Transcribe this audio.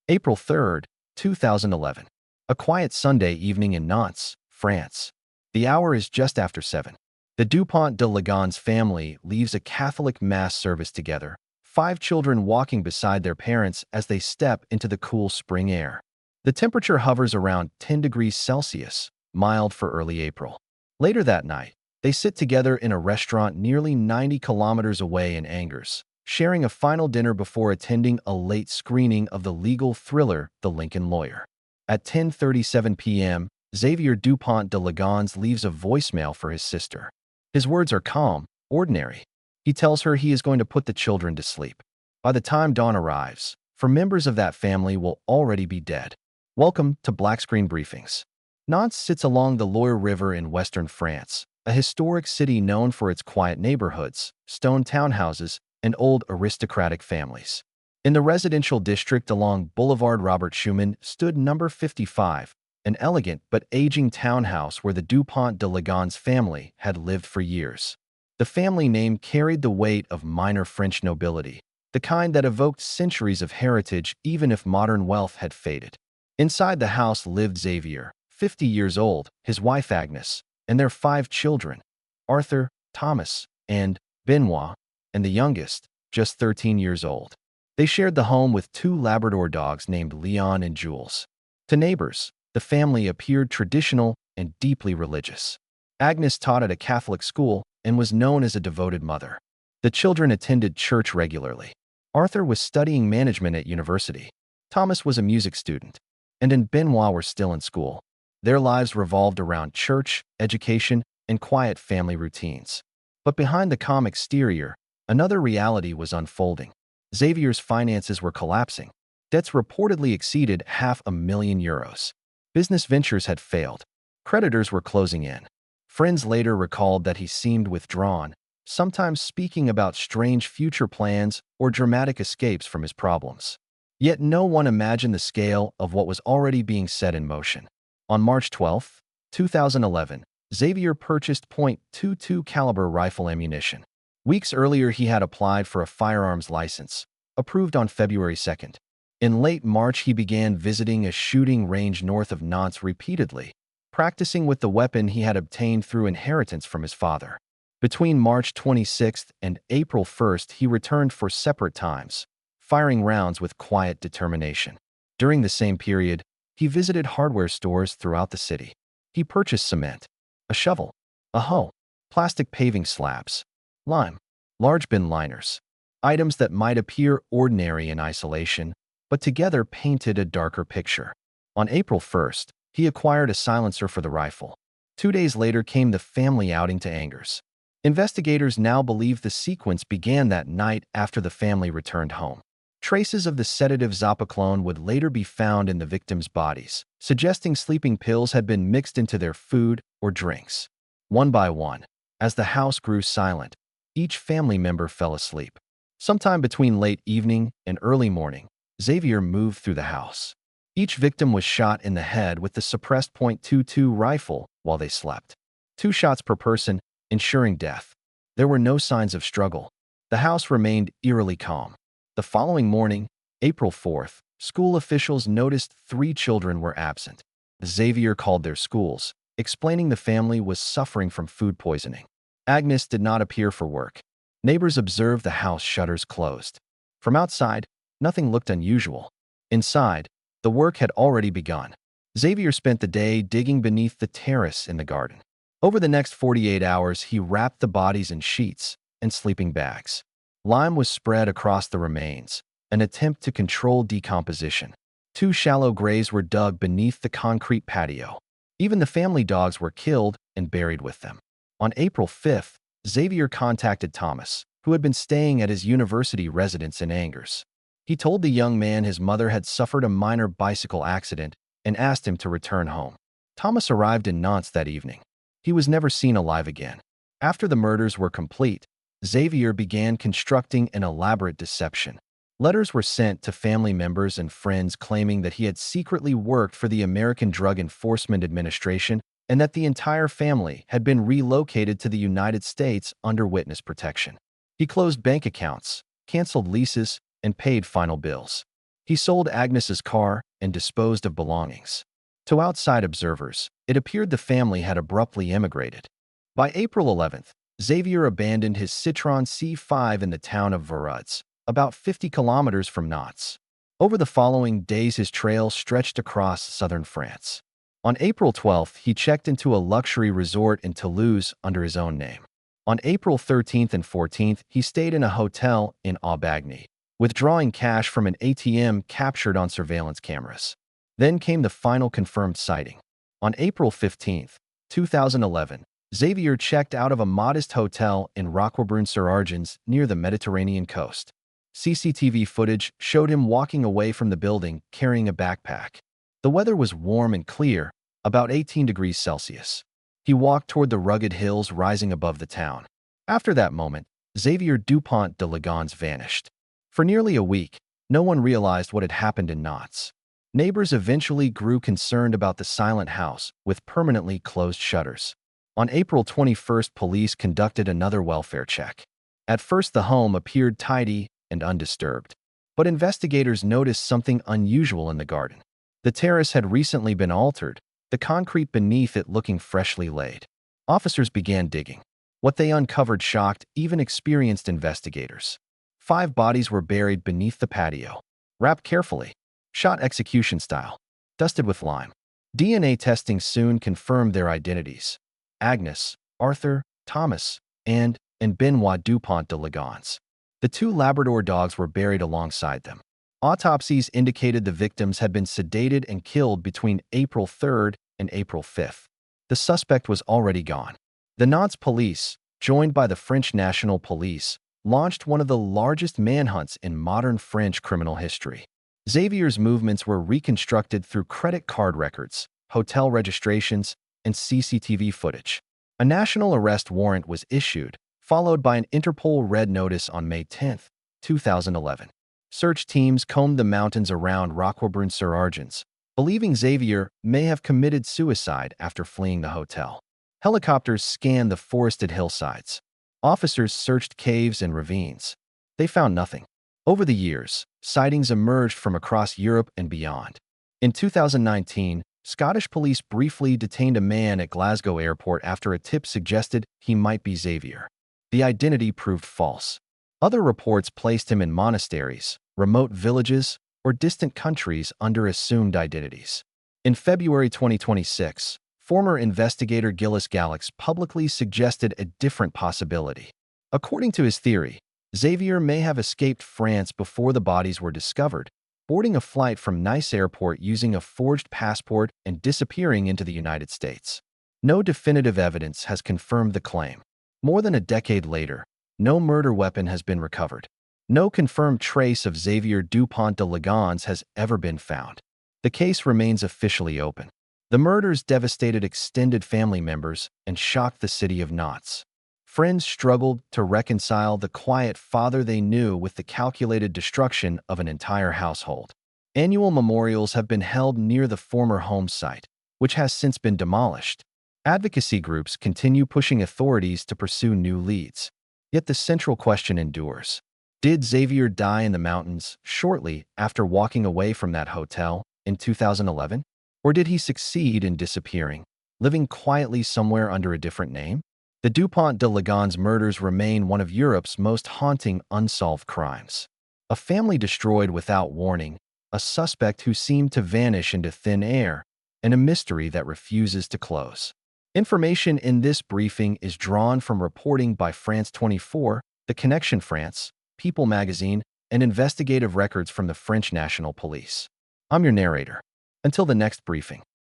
April 3rd, 2011. A quiet Sunday evening in Nantes, France. The hour is just after 7. The Dupont de Ligonnès family leaves a Catholic Mass service together, 5 children walking beside their parents as they step into the cool spring air. The temperature hovers around 10 degrees Celsius, mild for early April. Later that night, they sit together in a restaurant nearly 90 kilometers away in Angers, sharing a final dinner before attending a late screening of the legal thriller The Lincoln Lawyer. At 10:37 p.m., Xavier Dupont de Ligonnès leaves a voicemail for his sister. His words are calm, ordinary. He tells her he is going to put the children to sleep. By the time dawn arrives, for members of that family will already be dead. Welcome to Blackscreen Briefings. Nantes sits along the Loire River in western France, a historic city known for its quiet neighborhoods, stone townhouses, and old aristocratic families. In the residential district along Boulevard Robert Schumann stood number 55, an elegant but aging townhouse where the Dupont de Ligonnès family had lived for years. The family name carried the weight of minor French nobility, the kind that evoked centuries of heritage even if modern wealth had faded. Inside the house lived Xavier, 50 years old, his wife Agnes, and their 5 children, Arthur, Thomas, and Benoit, and the youngest, just 13 years old. They shared the home with 2 Labrador dogs named Leon and Jules. To neighbors, the family appeared traditional and deeply religious. Agnes taught at a Catholic school and was known as a devoted mother. The children attended church regularly. Arthur was studying management at university. Thomas was a music student, and Benoit were still in school. Their lives revolved around church, education, and quiet family routines. But behind the calm exterior, another reality was unfolding. Xavier's finances were collapsing. Debts reportedly exceeded €500,000. Business ventures had failed. Creditors were closing in. Friends later recalled that he seemed withdrawn, sometimes speaking about strange future plans or dramatic escapes from his problems. Yet no one imagined the scale of what was already being set in motion. On March 12, 2011, Xavier purchased .22 caliber rifle ammunition. Weeks earlier, he had applied for a firearms license, approved on February 2nd. In late March, he began visiting a shooting range north of Nantes repeatedly, practicing with the weapon he had obtained through inheritance from his father. Between March 26th and April 1st, he returned for separate times, firing rounds with quiet determination. During the same period, he visited hardware stores throughout the city. He purchased cement, a shovel, a hoe, plastic paving slabs, lime, large bin liners, items that might appear ordinary in isolation, but together painted a darker picture. On April 1st, he acquired a silencer for the rifle. 2 days later came the family outing to Angers. Investigators now believe the sequence began that night after the family returned home. Traces of the sedative Zopiclone would later be found in the victims' bodies, suggesting sleeping pills had been mixed into their food or drinks. One by one, as the house grew silent, each family member fell asleep. Sometime between late evening and early morning, Xavier moved through the house. Each victim was shot in the head with the suppressed .22 rifle while they slept. 2 shots per person, ensuring death. There were no signs of struggle. The house remained eerily calm. The following morning, April 4th, school officials noticed 3 children were absent. Xavier called their schools, explaining the family was suffering from food poisoning. Agnes did not appear for work. Neighbors observed the house shutters closed. From outside, nothing looked unusual. Inside, the work had already begun. Xavier spent the day digging beneath the terrace in the garden. Over the next 48 hours, he wrapped the bodies in sheets and sleeping bags. Lime was spread across the remains, an attempt to control decomposition. 2 shallow graves were dug beneath the concrete patio. Even the family dogs were killed and buried with them. On April 5th, Xavier contacted Thomas, who had been staying at his university residence in Angers. He told the young man his mother had suffered a minor bicycle accident and asked him to return home. Thomas arrived in Nantes that evening. He was never seen alive again. After the murders were complete, Xavier began constructing an elaborate deception. Letters were sent to family members and friends claiming that he had secretly worked for the American Drug Enforcement Administration and that the entire family had been relocated to the United States under witness protection. He closed bank accounts, canceled leases, and paid final bills. He sold Agnes's car and disposed of belongings. To outside observers, it appeared the family had abruptly emigrated. By April 11th, Xavier abandoned his Citroën C5 in the town of Varods, about 50 kilometers from Nantes. Over the following days, his trail stretched across southern France. On April 12th, he checked into a luxury resort in Toulouse under his own name. On April 13th and 14th, he stayed in a hotel in Aubagny, withdrawing cash from an ATM captured on surveillance cameras. Then came the final confirmed sighting. On April 15th, 2011, Xavier checked out of a modest hotel in Roquebrune-sur-Argens near the Mediterranean coast. CCTV footage showed him walking away from the building carrying a backpack. The weather was warm and clear, about 18 degrees Celsius. He walked toward the rugged hills rising above the town. After that moment, Xavier Dupont de Ligonnès vanished. For nearly a week, no one realized what had happened in Nantes. Neighbors eventually grew concerned about the silent house with permanently closed shutters. On April 21st, police conducted another welfare check. At first, the home appeared tidy and undisturbed. But investigators noticed something unusual in the garden. The terrace had recently been altered, the concrete beneath it looking freshly laid. Officers began digging. What they uncovered shocked even experienced investigators. 5 bodies were buried beneath the patio, wrapped carefully, shot execution style, dusted with lime. DNA testing soon confirmed their identities: Agnes, Arthur, Thomas, and Benoit Dupont de Ligonnès. The 2 Labrador dogs were buried alongside them. Autopsies indicated the victims had been sedated and killed between April 3rd and April 5th. The suspect was already gone. The Nantes police, joined by the French National Police, launched one of the largest manhunts in modern French criminal history. Xavier's movements were reconstructed through credit card records, hotel registrations, and CCTV footage. A national arrest warrant was issued, followed by an Interpol red notice on May 10, 2011. Search teams combed the mountains around Roquebrune-sur-Argens, believing Xavier may have committed suicide after fleeing the hotel. Helicopters scanned the forested hillsides. Officers searched caves and ravines. They found nothing. Over the years, sightings emerged from across Europe and beyond. In 2019, Scottish police briefly detained a man at Glasgow airport after a tip suggested he might be Xavier. The identity proved false. Other reports placed him in monasteries, remote villages, or distant countries under assumed identities. In February 2026, former investigator Gilles Gallix publicly suggested a different possibility. According to his theory, Xavier may have escaped France before the bodies were discovered, boarding a flight from Nice airport using a forged passport and disappearing into the United States. No definitive evidence has confirmed the claim. More than a decade later, no murder weapon has been recovered. No confirmed trace of Xavier Dupont de Ligonnès has ever been found. The case remains officially open. The murders devastated extended family members and shocked the city of Nantes. Friends struggled to reconcile the quiet father they knew with the calculated destruction of an entire household. Annual memorials have been held near the former home site, which has since been demolished. Advocacy groups continue pushing authorities to pursue new leads. Yet the central question endures. Did Xavier die in the mountains shortly after walking away from that hotel in 2011? Or did he succeed in disappearing, living quietly somewhere under a different name? The Dupont de Ligonnès murders remain one of Europe's most haunting unsolved crimes. A family destroyed without warning, a suspect who seemed to vanish into thin air, and a mystery that refuses to close. Information in this briefing is drawn from reporting by France 24, the Connexion France, People magazine, and investigative records from the French National Police. I'm your narrator. Until the next briefing.